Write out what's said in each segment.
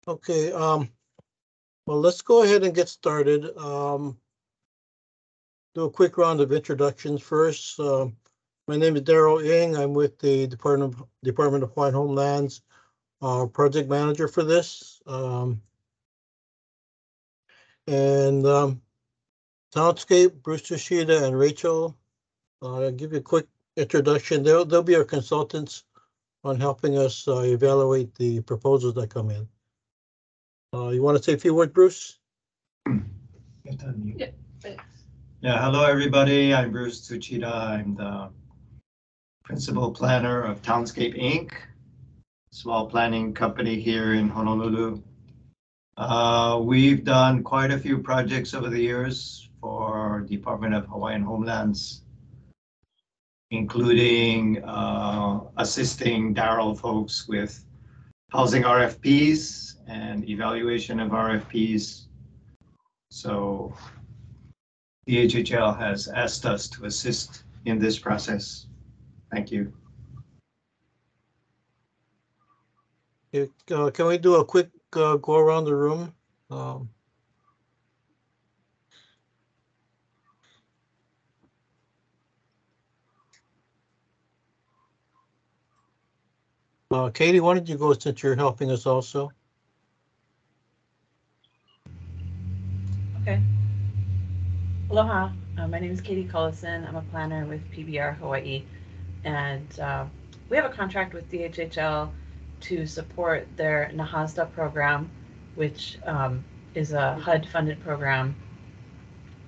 Okay, well, let's go ahead and get started. Do a quick round of introductions first. My name is Daryl Ng. I'm with the Department of Hawaiian Homelands, project manager for this. Townscape, Bruce Toshida and Rachel, I'll give you a quick introduction. They'll be our consultants on helping us evaluate the proposals that come in. You want to say a few words, Bruce? Yeah, hello everybody. I'm Bruce Tsuchida. I'm the principal planner of Townscape Inc., small planning company here in Honolulu. We've done quite a few projects over the years for Department of Hawaiian Homelands, including assisting Daryl folks with housing RFPs and evaluation of RFPs. So DHHL has asked us to assist in this process. Thank you. Can we do a quick go around the room? Katie, why don't you go since you're helping us also? Okay. Aloha. My name is Katie Cullison. I'm a planner with PBR Hawaii, and we have a contract with DHHL to support their NAHASDA program, which is a HUD-funded program,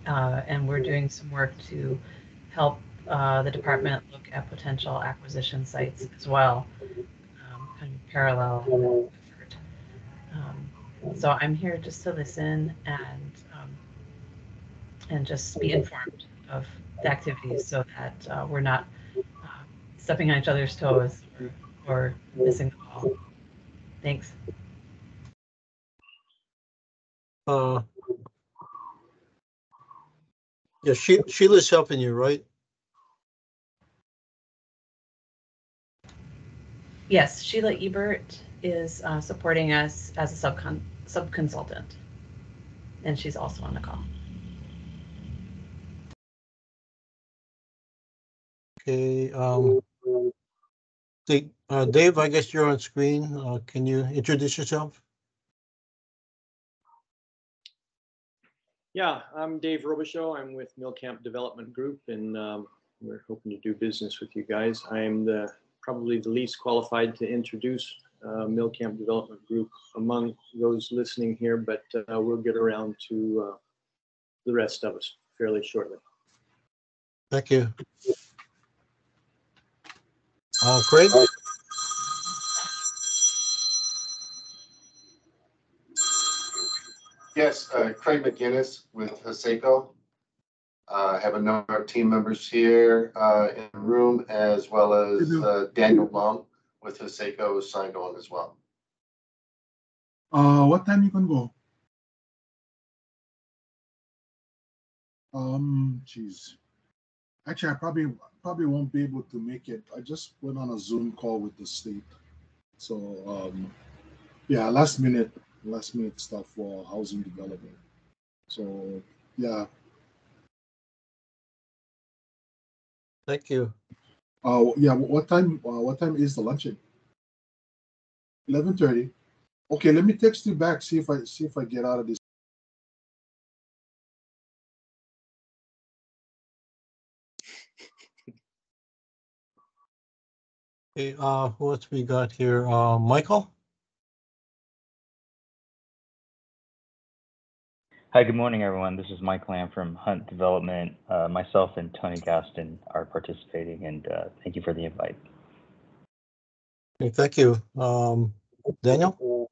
and we're doing some work to help the department look at potential acquisition sites as well, kind of parallel effort. So I'm here just to listen and just be informed of the activities so that we're not stepping on each other's toes or missing the ball. Thanks. Yeah, Sheila's helping you, right? Yes, Sheila Ebert is supporting us as a sub-consultant, and she's also on the call. Okay. Dave, I guess you're on screen. Can you introduce yourself? Yeah, I'm Dave Robichaud. I'm with Millcamp Development Group, and we're hoping to do business with you guys. I am probably the least qualified to introduce Millcamp Development Group among those listening here, but we'll get around to the rest of us fairly shortly. Thank you. Craig? Yes, Craig McGinnis with Haseko. I have a number of team members here in the room, as well as Daniel Long with Haseko signed on as well. What time you can go? Geez. Actually, I probably won't be able to make it. I just went on a Zoom call with the state. So yeah, last minute stuff for housing development. So yeah. Thank you. Yeah, what time is the luncheon? 11:30. Okay, let me text you back, see if I get out of this. Okay, who else we got here? Michael? Hi, good morning, everyone. This is Mike Lamb from Hunt Development. Myself and Tony Gaston are participating, and thank you for the invite. Okay, thank you. Daniel?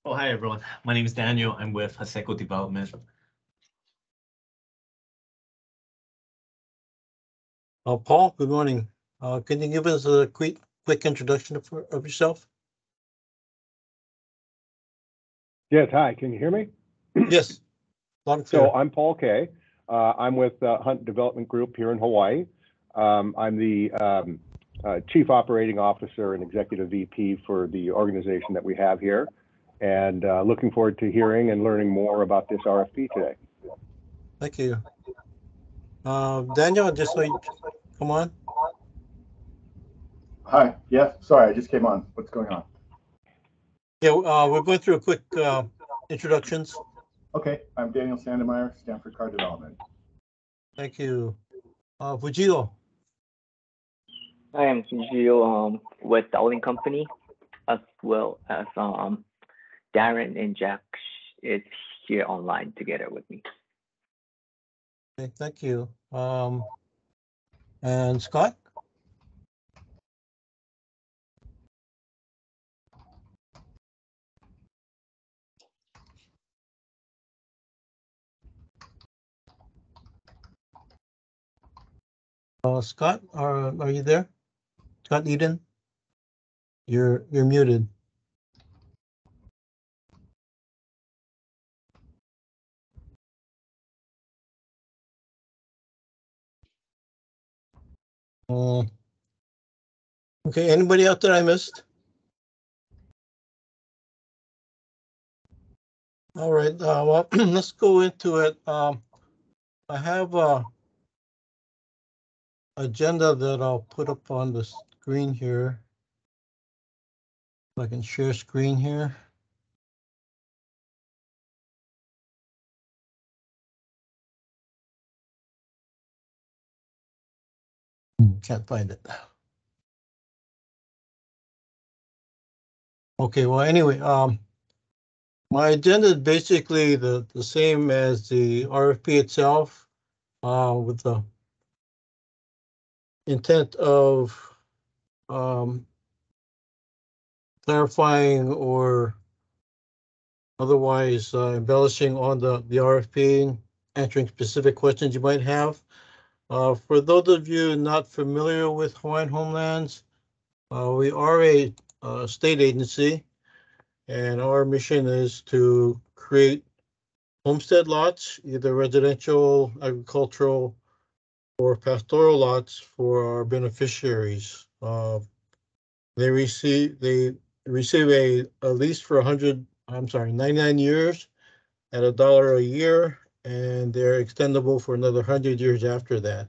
Oh, hi, everyone. My name is Daniel. I'm with Haseko Development. Paul, good morning. Can you give us a quick introduction of yourself? Yes, hi, can you hear me? Yes. So I'm Paul Kay. I'm with Hunt Development Group here in Hawaii. I'm the Chief Operating Officer and Executive VP for the organization that we have here, and looking forward to hearing and learning more about this RFP today. Thank you. Daniel, just so you come on. Hi. Yeah, sorry, I just came on. What's going on? Yeah, we're going through a quick introductions. Okay, I'm Daniel Sandemeyer, Stanford Car Development. Thank you. Fujio. I am Fujio with Dowling Company, as well as Darren and Jack is here online together with me. Okay, thank you. And Scott? Scott, are you there? Scott Eden? You're muted. Okay, anybody out there I missed? All right, well, let's go into it. I have a agenda that I'll put up on the screen here. If I can share screen here. Can't find it. Okay, well, anyway, my agenda is basically the same as the RFP itself, with the intent of clarifying or otherwise embellishing on the RFP, answering specific questions you might have. For those of you not familiar with Hawaiian Homelands, we are a state agency, and our mission is to create homestead lots, either residential, agricultural, or pastoral lots for our beneficiaries. They receive a lease for 99 years at $1 a year, and they're extendable for another 100 years after that.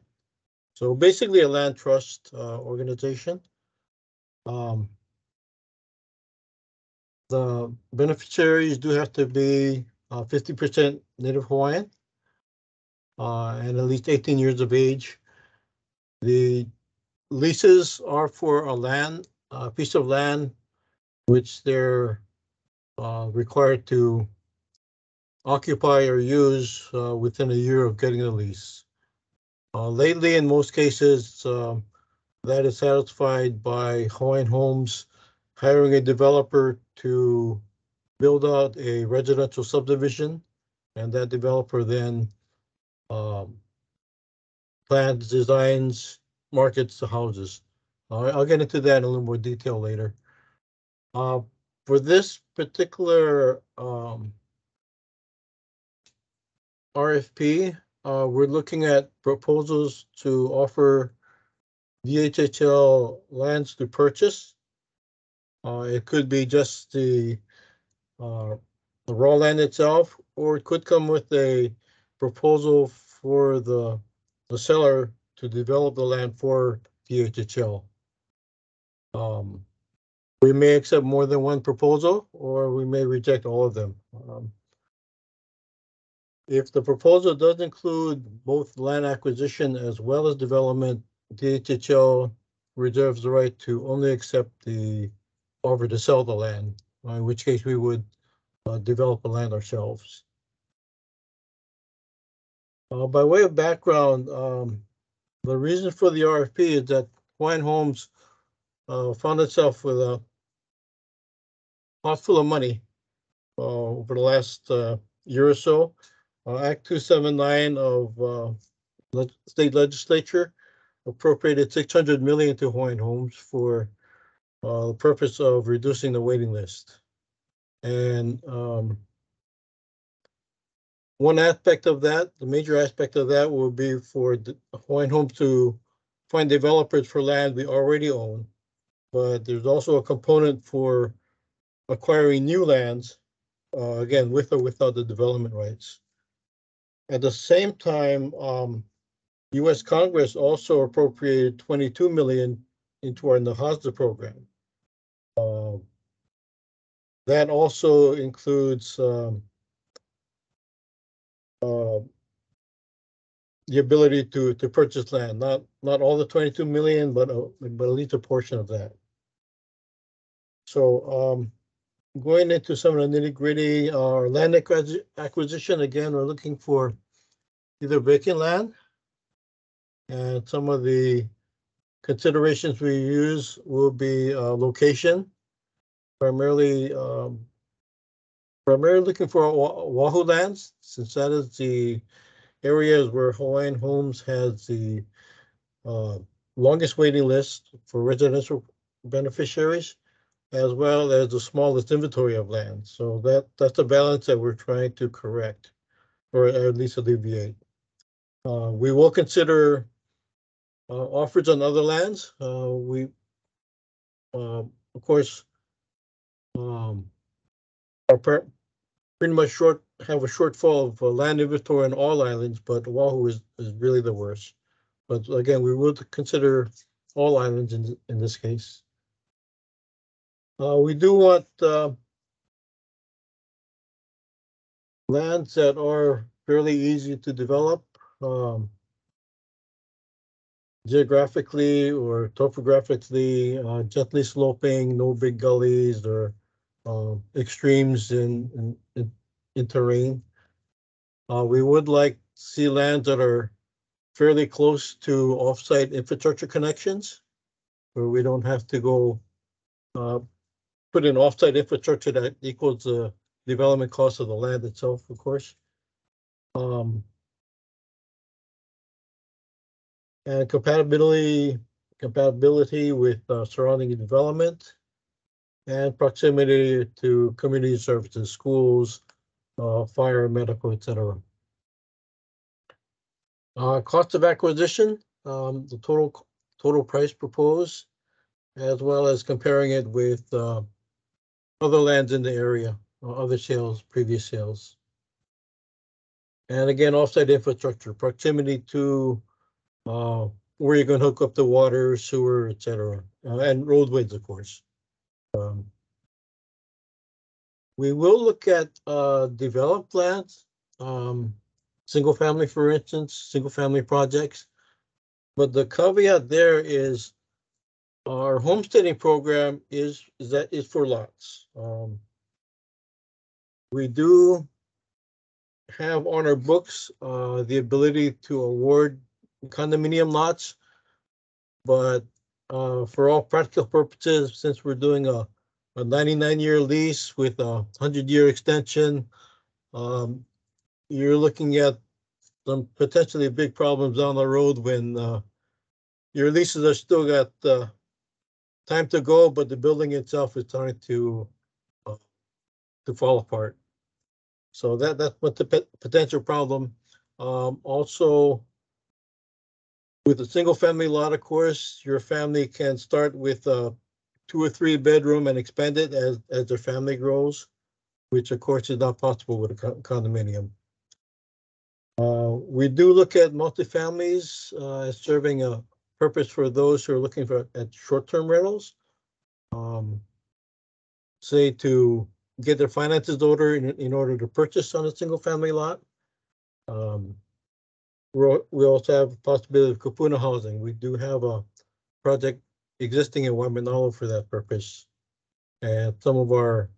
So basically a land trust organization. The beneficiaries do have to be 50% Native Hawaiian and at least 18 years of age. The leases are for a piece of land, which they're required to occupy or use within a year of getting the lease. Lately, in most cases, that is satisfied by Hawaiian Homes hiring a developer to build out a residential subdivision, and that developer then plans, designs, markets the houses. I'll get into that in a little more detail later. For this particular RFP, we're looking at proposals to offer DHHL lands to purchase. It could be just the raw land itself, or it could come with a proposal for the seller to develop the land for DHHL. We may accept more than one proposal, or we may reject all of them. If the proposal does include both land acquisition as well as development, DHHL reserves the right to only accept the offer to sell the land, in which case we would develop the land ourselves. By way of background, the reason for the RFP is that Hawaiian Homes found itself with a pot full of money over the last year or so. Act 279 of state legislature appropriated $600 million to Hawaiian Homes for the purpose of reducing the waiting list. And one aspect of that, the major aspect of that, will be for Hawaiian Homes to find developers for land we already own, but there's also a component for acquiring new lands, again, with or without the development rights. At the same time, U.S. Congress also appropriated $22 million into our NAHASDA program. That also includes the ability to purchase land, not all the 22 million, but at least a portion of that. So going into some of the nitty gritty, our land acquisition, again, we're looking for either vacant land, and some of the considerations we use will be location, primarily looking for Oahu lands, since that is the areas where Hawaiian Homes has the longest waiting list for residential beneficiaries, as well as the smallest inventory of land. So that's a balance that we're trying to correct, or at least alleviate. We will consider offers on other lands. We, of course, are pretty much have a shortfall of land inventory on all islands, but Oahu is really the worst. But again, we would consider all islands in this case. We do want lands that are fairly easy to develop, geographically or topographically, gently sloping, no big gullies or extremes in terrain. We would like to see lands that are fairly close to offsite infrastructure connections, where we don't have to go put in offsite infrastructure that equals the development cost of the land itself, of course. And compatibility with surrounding development, and proximity to community services, schools, fire, medical, etc. Cost of acquisition, the total price proposed, as well as comparing it with other lands in the area, other sales, previous sales. And again, offsite infrastructure, proximity to where you're going to hook up the water, sewer, etc., and roadways, of course. We will look at developed lands, single family, for instance, single family projects. But the caveat there is our homesteading program is for lots. We do have on our books the ability to award condominium lots, but for all practical purposes, since we're doing a 99-year lease with a 100-year extension, you're looking at some potentially big problems down the road when your leases are still got time to go, but the building itself is starting to fall apart. So that's what the potential problem. Also, with a single family lot, of course, your family can start with a 2 or 3 bedroom and expand it as their family grows, which of course is not possible with a condominium. We do look at multifamilies as serving a purpose for those who are looking at short-term rentals, say to get their finances order in order to purchase on a single family lot. We also have a possibility of kupuna housing. We do have a project existing in Waimanalo for that purpose. And some of our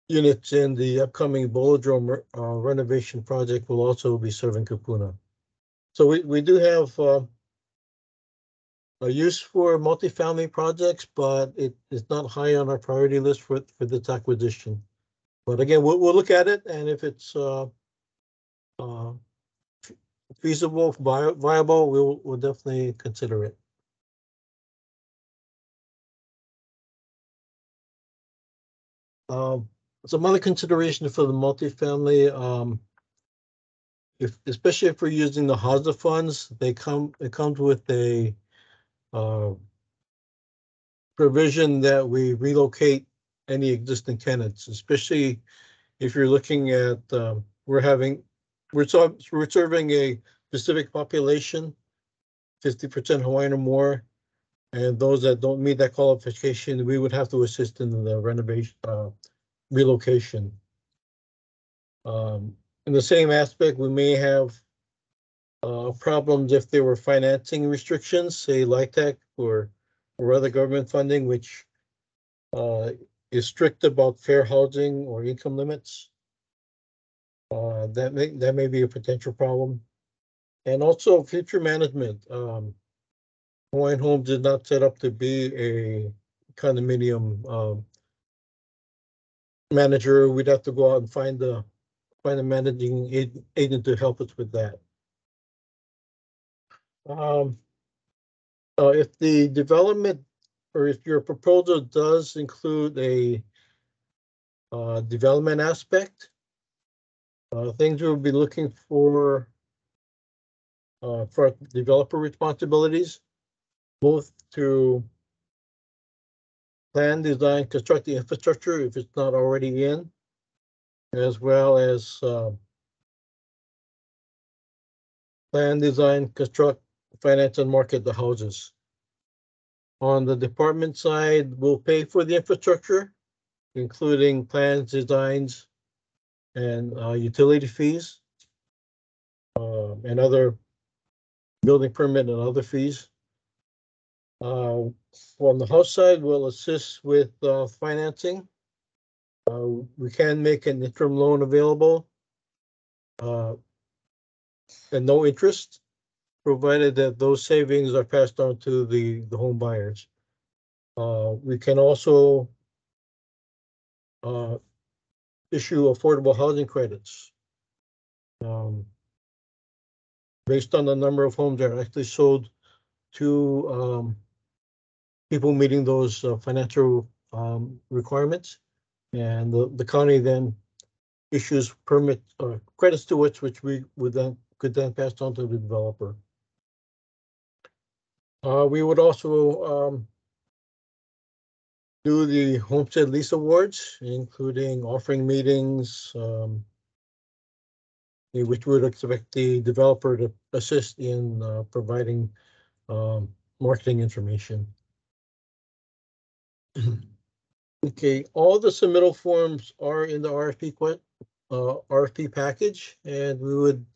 units in the upcoming Bolodrome renovation project will also be serving kupuna. So we do have a use for multifamily projects, but it is not high on our priority list for this acquisition. But again, we'll look at it, and if it's feasible, viable, we'll definitely consider it. Some other consideration for the multifamily, especially if we're using the HASA funds, it comes with a provision that we relocate any existing tenants, especially if you're looking at, we're serving a specific population, 50% Hawaiian or more, and those that don't meet that qualification, we would have to assist in the renovation, relocation. In the same aspect, we may have problems if there were financing restrictions, say LIHTC or other government funding, which is strict about fair housing or income limits. That may be a potential problem. And also future management. Hawaiian Homes is not set up to be a condominium manager. We'd have to go out and find a managing agent to help us with that. If the development or if your proposal does include a development aspect, things we'll be looking for developer responsibilities, both to plan, design, construct the infrastructure if it's not already in, as well as plan, design, construct, finance, and market the houses. On the department side, we'll pay for the infrastructure, including plans, designs, and utility fees, and other building permit and other fees. On the house side, we'll assist with financing. We can make an interim loan available and no interest, provided that those savings are passed on to the home buyers. We can also issue affordable housing credits based on the number of homes that are actually sold to people meeting those financial requirements, and the county then issues permit credits to which we could then pass on to the developer. We would also do the homestead lease awards, including offering meetings, which would expect the developer to assist in providing marketing information. Okay, all the submittal forms are in the RFP package, and we would,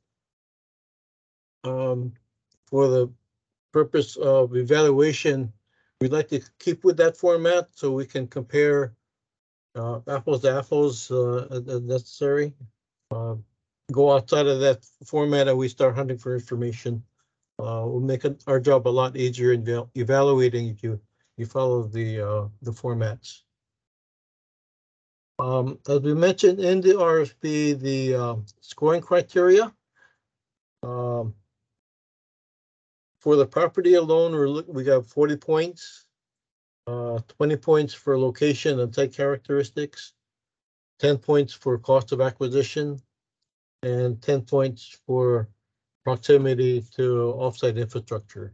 for the purpose of evaluation, we'd like to keep with that format so we can compare apples to apples as necessary. Go outside of that format and we start hunting for information. Will make our job a lot easier in evaluating if you follow the formats. As we mentioned in the RFP, the scoring criteria for the property alone, we got 40 points, 20 points for location and site characteristics, 10 points for cost of acquisition, and 10 points for proximity to offsite infrastructure.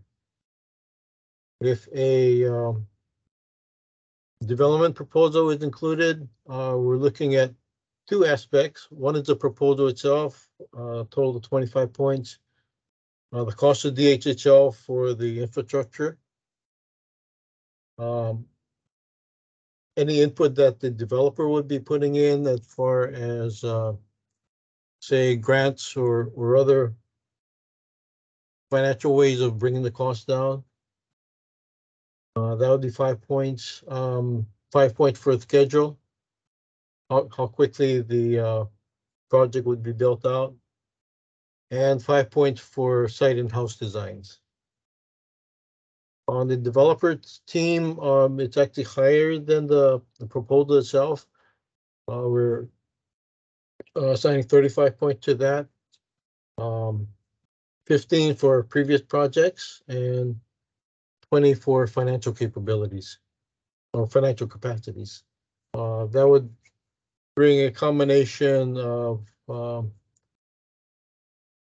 If a development proposal is included, we're looking at two aspects. One is the proposal itself, total of 25 points. The cost of DHHL for the infrastructure. Any input that the developer would be putting in as far as, say, grants or other financial ways of bringing the cost down. That would be 5 points. 5 points for the schedule, how quickly the project would be built out, and 5 points for site and house designs. On the developer team, it's actually higher than the proposal itself. We're assigning 35 points to that, 15 for previous projects, and 20 for financial capabilities or financial capacities. That would bring a combination of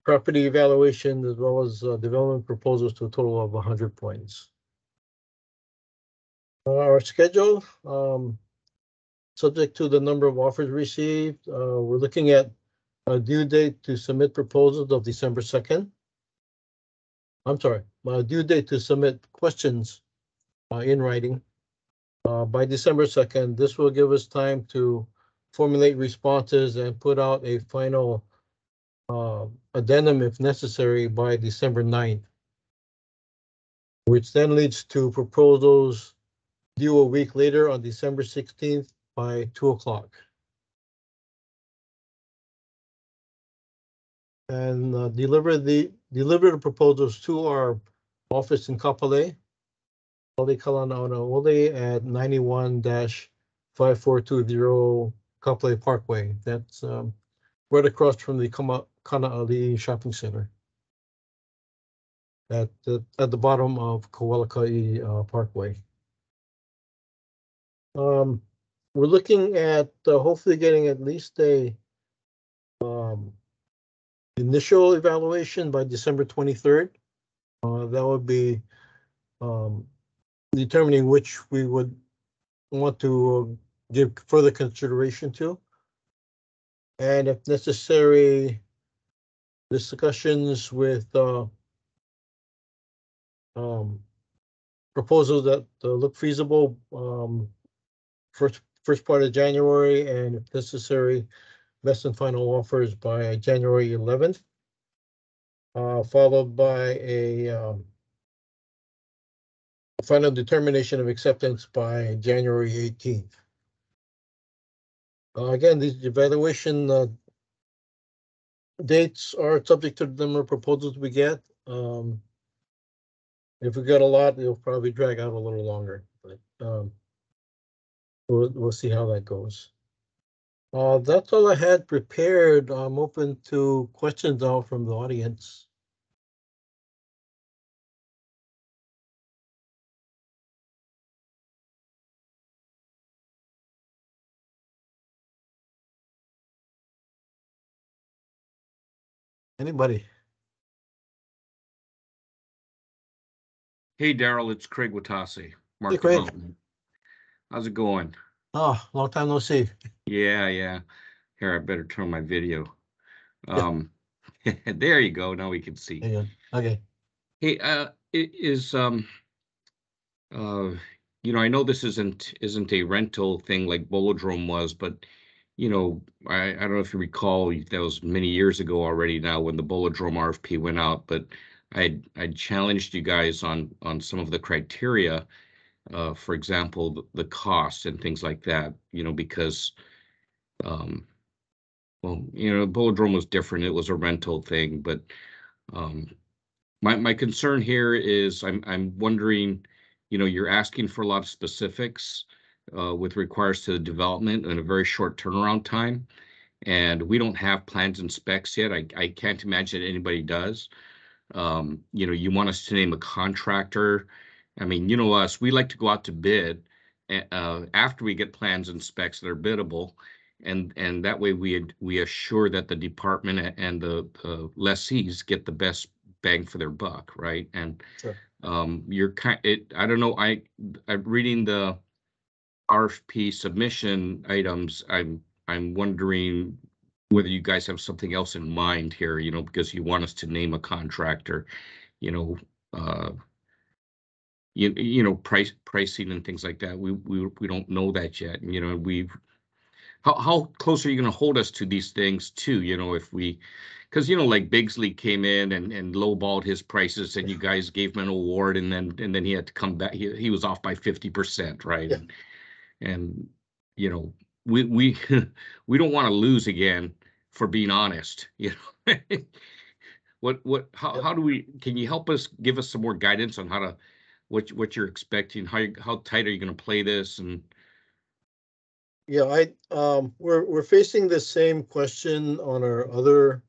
property evaluation as well as development proposals to a total of 100 points. Our schedule, subject to the number of offers received, we're looking at a due date to submit proposals of December 2nd. I'm sorry, due date to submit questions in writing by December 2nd. This will give us time to formulate responses and put out a final addendum if necessary by December 9th, which then leads to proposals due a week later on December 16th by 2 o'clock. And deliver the proposals to our office in Kapolei, Kalanaona at 91-5420 Kapolei Parkway. That's right across from the Kana'ali Shopping Center at the bottom of Kawalakai Parkway. We're looking at hopefully getting at least a initial evaluation by December 23rd. That would be determining which we would want to give further consideration to. And if necessary, discussions with proposals that look feasible first part of January, and if necessary, best and final offers by January 11th, followed by a final determination of acceptance by January 18th. Again, these evaluation dates are subject to the number of proposals we get. If we get a lot, it'll probably drag out a little longer, but we'll see how that goes. That's all I had prepared. I'm open to questions now from the audience. Anybody? Hey, Daryl, it's Craig Watasi. Hey, Craig. Development. How's it going? Oh, long time no see. Yeah. Here, I better turn my video. There you go. Now we can see. Yeah. Okay. Hey, it is I know this isn't a rental thing like Bolodrome was, but I don't know if you recall, that was many years ago already now when the Bolodrome RFP went out, but I challenged you guys on some of the criteria, for example, the cost and things like that, because Bolodrome was different. It was a rental thing, but my concern here is I'm wondering, you're asking for a lot of specifics with regards to the development in a very short turnaround time, and we don't have plans and specs yet. I can't imagine anybody does. You want us to name a contractor. I mean, us, we like to go out to bid after we get plans and specs that are biddable, and that way we assure that the department and the lessees get the best bang for their buck, right? And sure. I don't know, I'm reading the RFP submission items. I'm wondering whether you guys have something else in mind here, because you want us to name a contractor, pricing and things like that. We don't know that yet. How close are you going to hold us to these things too? If we, because like Bigsley came in and lowballed his prices, and you guys gave him an award, and then he had to come back. He was off by 50%, right? Yeah. And we we don't want to lose again for being honest. How do we? Can you help us? Give us some more guidance on what you're expecting? How tight are you going to play this? And yeah, we're facing the same question on our other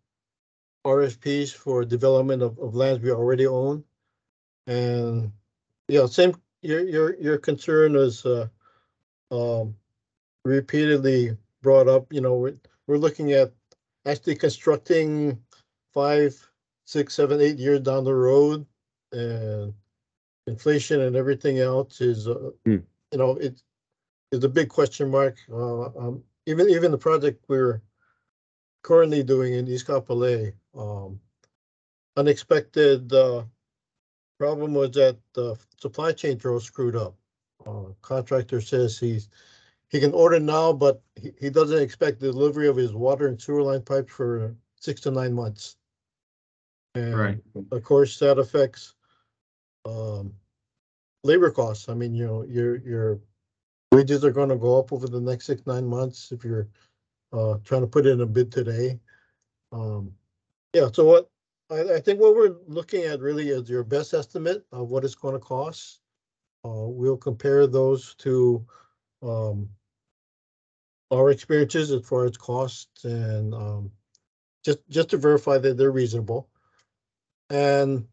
RFPs for development of lands we already own, and yeah, same. Your concern is repeatedly brought up. We're looking at actually constructing 5, 6, 7, 8 years down the road, and inflation and everything else is you know, it's a big question mark. Even the project we're currently doing in East Kapolei, unexpected problem was that the supply chain drove screwed up. Contractor says he can order now, but he doesn't expect the delivery of his water and sewer line pipes for 6 to 9 months. And Right. of course, that affects labor costs. I mean, you know, your wages are going to go up over the next 6 to 9 months if you're trying to put in a bid today. Yeah, so what I think what we're looking at really is your best estimate of what it's going to cost. We'll compare those to our experiences as far as costs and just to verify that they're reasonable, and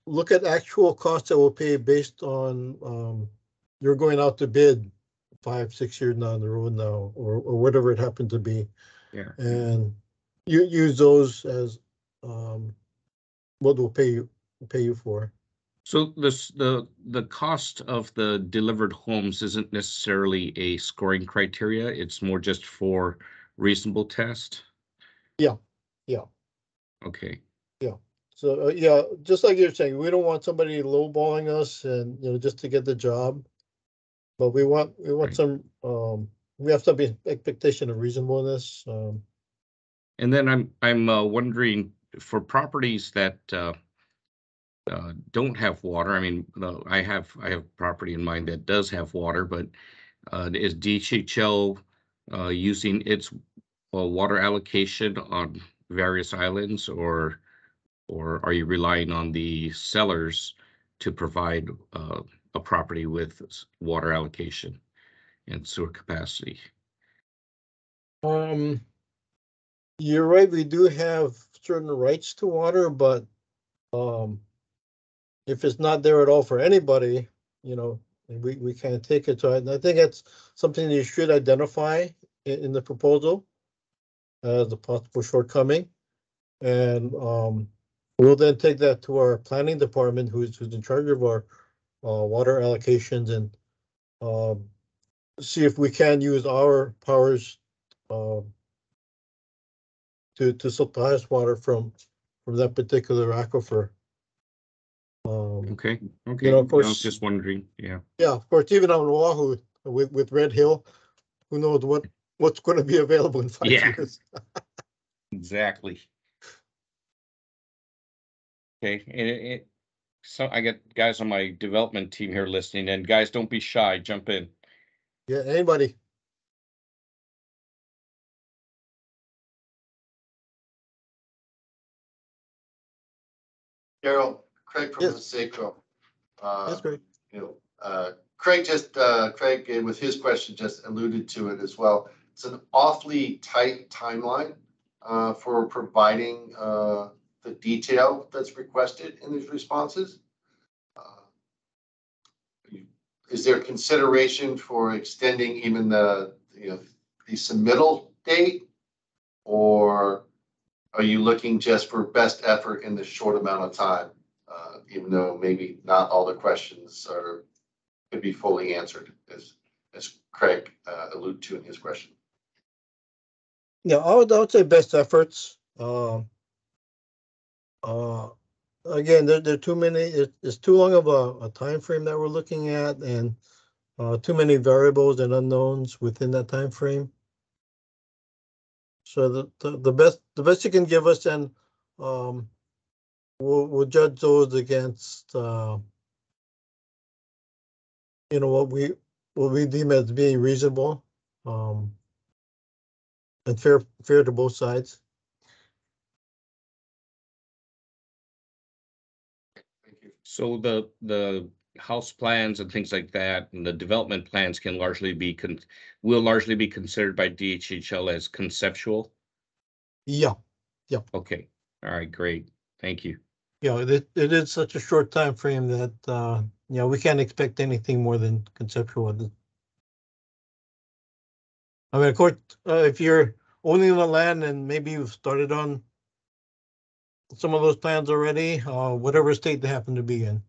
look at actual costs that we'll pay based on you're going out to bid 5, 6 years down the road now, or whatever it happened to be. Yeah. And you use those as what we'll pay you for. So the cost of the delivered homes isn't necessarily a scoring criteria. It's more just for reasonable test. Yeah. Okay. Yeah. So yeah, just like you're saying, we don't want somebody lowballing us and, you know, just to get the job, but we want Right. some we have some expectation of reasonableness. And then I'm wondering, for properties that don't have water. I mean, I have property in mind that does have water, but is DHHL using its water allocation on various islands, or are you relying on the sellers to provide a property with water allocation and sewer capacity? You're right, we do have certain rights to water, but if it's not there at all for anybody, you know, we can't take it. So I think that's something you should identify in the proposal as a possible shortcoming. And we'll then take that to our planning department, who's in charge of our water allocations, and see if we can use our powers to supply us water from that particular aquifer. Okay. You know, of I course, was just wondering. Yeah. Yeah, of course, even on Oahu with Red Hill, who knows what's going to be available in 5 Yeah. years. Exactly. Okay. And so I got guys on my development team here listening, and guys, don't be shy. Jump in. Yeah, anybody. Daryl, Craig from Yes. Seiko. That's great. You know, Craig with his question just alluded to it as well. It's an awfully tight timeline for providing the detail that's requested in these responses. Is there consideration for extending even the submittal date, or are you looking just for best effort in the short amount of time, even though maybe not all the questions could be fully answered, as Craig alluded to in his question? Yeah, I would say best efforts. Again, there are too many. It's too long of a time frame that we're looking at, and too many variables and unknowns within that time frame. So the best you can give us, and we'll judge those against you know, what we deem as being reasonable and fair to both sides. Thank you. So the house plans and things like that, and the development plans can will largely be considered by DHHL as conceptual. Yeah. Okay. All right. Great. Thank you. Yeah, it is such a short time frame that we can't expect anything more than conceptual. I mean, of course, if you're owning the land and maybe you've started on some of those plans already, whatever state they happen to be in.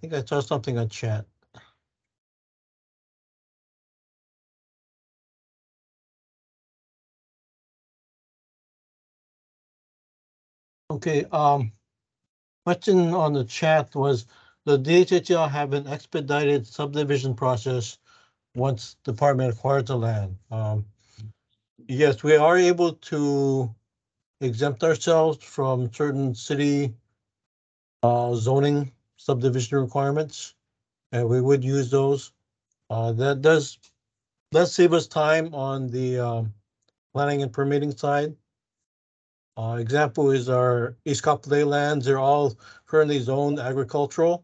think I saw something on chat. Okay, question on the chat was, the DHHL have an expedited subdivision process once department acquires the land? Yes, we are able to exempt ourselves from certain city zoning subdivision requirements, and we would use those. That does save us time on the planning and permitting side. Example is our East Kapolei lands. They're all currently zoned agricultural,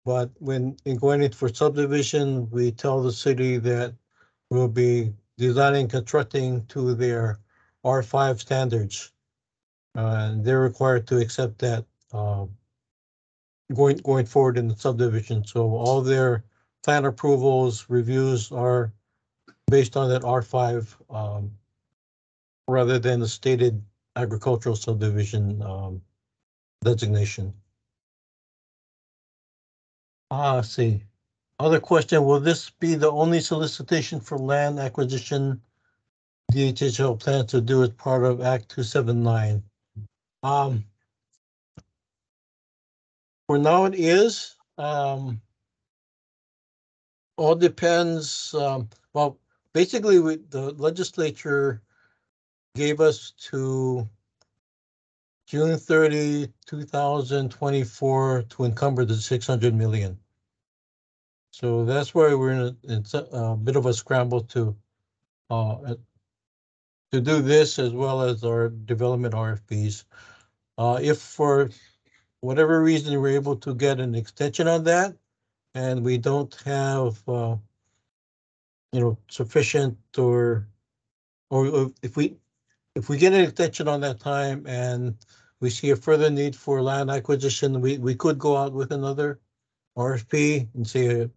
but when in going in for subdivision, we tell the city that we'll be designing, constructing to their R5 standards. And they're required to accept that going forward in the subdivision. So all their plan approvals, reviews are based on that R5 rather than the stated agricultural subdivision designation. Let's see. Other question, will this be the only solicitation for land acquisition DHHL plans to do as part of Act 279? For now it is. All depends. Well, basically the legislature gave us to June 30, 2024 to encumber the 600 million. So that's why we're in a bit of a scramble to do this as well as our development RFPs. If for whatever reason we're able to get an extension on that, and we don't have sufficient or if we get an extension on that time and we see a further need for land acquisition, we could go out with another RFP and say a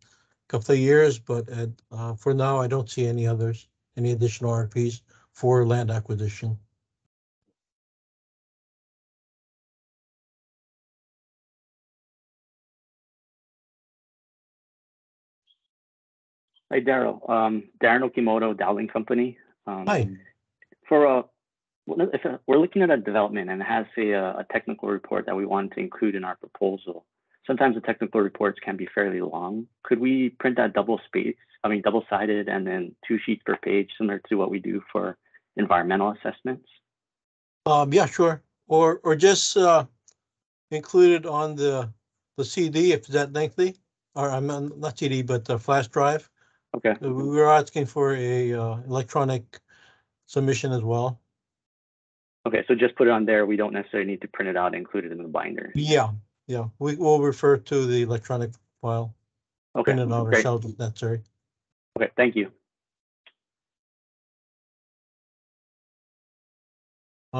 couple of years, but for now, I don't see any additional RFPs for land acquisition. Hi, Daryl. Darren Okimoto, Dowling Company. Hi. If we're looking at a development and it has, say, a technical report that we want to include in our proposal, sometimes the technical reports can be fairly long. Could we print that double-sided and then 2 sheets per page, similar to what we do for environmental assessments? Yeah, sure. Or just include it on the CD if that lengthy, or I'm not CD, but the flash drive. Okay. We were asking for a electronic submission as well. Okay, so just put it on there. We don't necessarily need to print it out and include it in the binder. Yeah. We will refer to the electronic file. Okay, Print it out great. ourselves if necessary. Okay, thank you.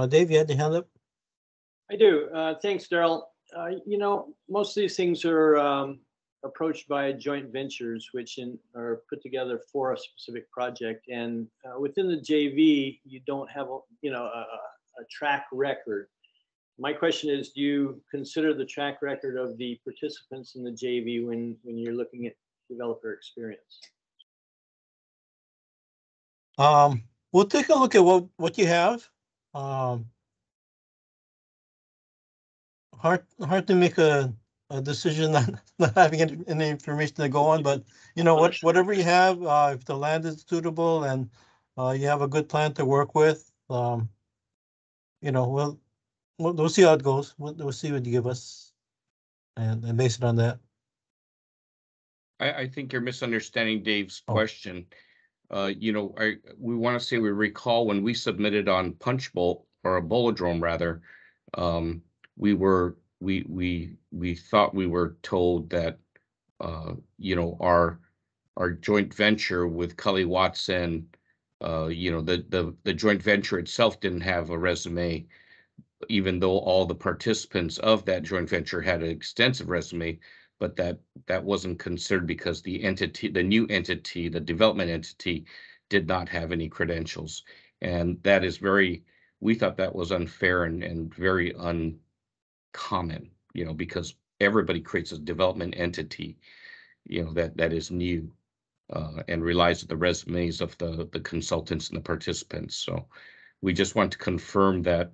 Dave, you had your hand up? I do. Thanks, Daryl. Most of these things are approached by joint ventures, which are put together for a specific project. And within the JV, you don't have a track record. My question is, do you consider the track record of the participants in the JV when you're looking at developer experience? We'll take a look at what you have. Hard to make a decision not having any information to go on, but whatever you have, if the land is suitable and you have a good plan to work with, we'll see how it goes. We'll see what you give us and base it on that. I think you're misunderstanding Dave's question. We want to say we recall when we submitted on Punchbowl or a Bolodrome rather, we thought we were told that our joint venture with Cully Watson, the joint venture itself didn't have a resume, even though all the participants of that joint venture had an extensive resume, but that wasn't considered because the new entity, the development entity, did not have any credentials. And that is we thought that was unfair and very uncommon, because everybody creates a development entity, that is new and relies on the resumes of the consultants and the participants. So we just want to confirm that,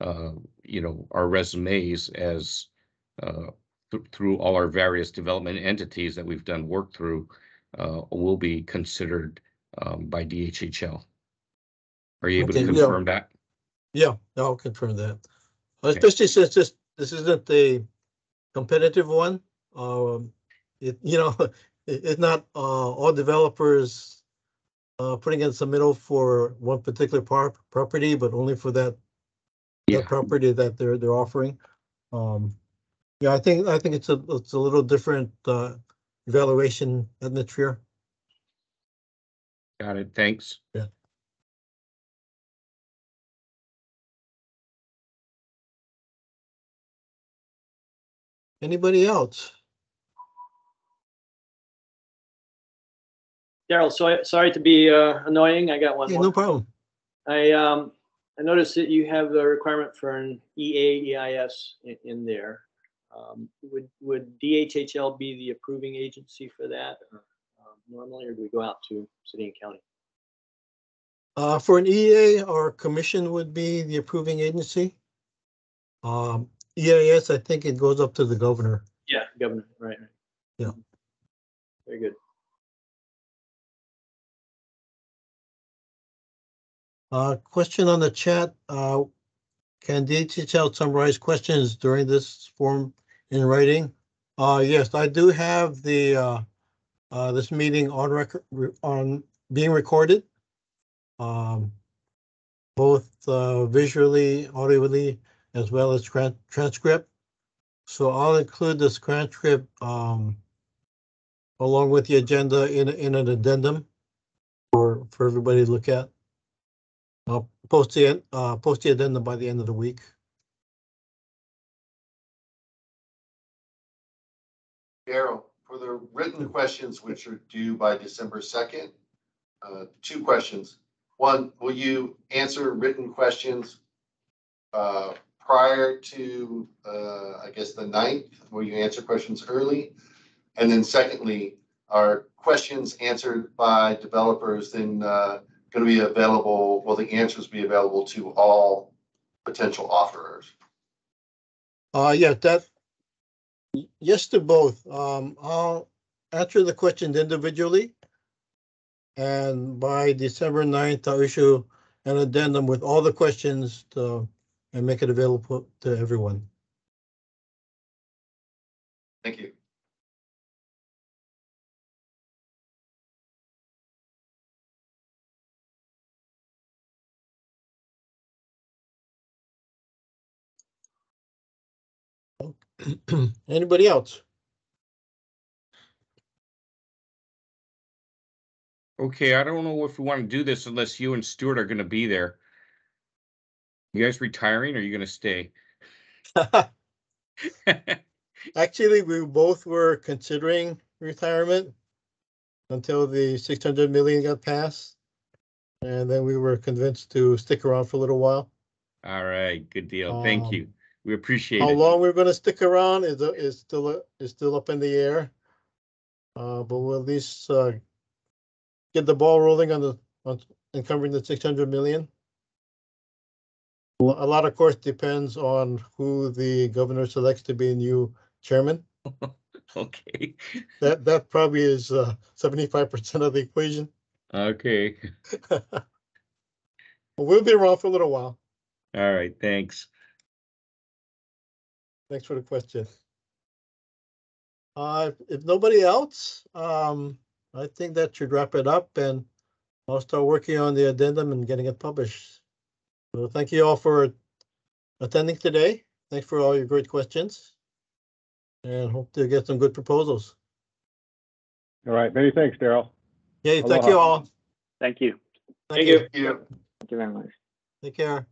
our resumes as through all our various development entities that we've done work through will be considered by DHHL. Are you able to confirm that? Yeah, I'll confirm that. Okay. Especially since this isn't a competitive one. It's not all developers putting in submittal for one particular property, but only for that property that they're offering. I think it's a little different evaluation atmosphere. Got it. Thanks. Yeah. Anybody else? Daryl, sorry to be annoying. I got one more. No problem. I noticed that you have the requirement for an EA/EIS in there. Would DHHL be the approving agency for that normally, or do we go out to city and county? For an EA, our commission would be the approving agency. EIS, I think it goes up to the governor. Yeah, governor, right. Yeah. Very good. Question on the chat. Can DHHL summarize questions during this form in writing? Yes, I do have the this meeting on record, on being recorded, both visually, audibly, as well as transcript. So I'll include this transcript along with the agenda in an addendum for everybody to look at. I'll post the addendum by the end of the week. Daryl, for the written questions which are due by December 2nd, 2 questions. One, will you answer written questions prior to, I guess, the 9th? Will you answer questions early? And then secondly, are questions answered by developers then going to be available? Will the answers be available to all potential offerers? Yeah, yes to both. I'll answer the questions individually, and by December 9th, I'll issue an addendum with all the questions and make it available to everyone. Thank you. Anybody else? Okay, I don't know if we want to do this unless you and Stuart are going to be there. You guys retiring, or are you going to stay? Actually, we both were considering retirement until the 600 million got passed, and then we were convinced to stick around for a little while. All right, good deal. Thank you. We appreciate how it. long we're going to stick around is still up in the air, but we'll at least get the ball rolling on covering the 600 million. A lot, of course, depends on who the governor selects to be a new chairman. Okay. That probably is 75% of the equation. Okay. We'll be around for a little while. All right, thanks. Thanks for the question. If nobody else, I think that should wrap it up, and I'll start working on the addendum and getting it published. So thank you all for attending today. Thanks for all your great questions, and hope to get some good proposals. All right, many thanks, Daryl. Yeah, thank you all. Thank you. Thank you. Thank you. Thank you very much. Take care.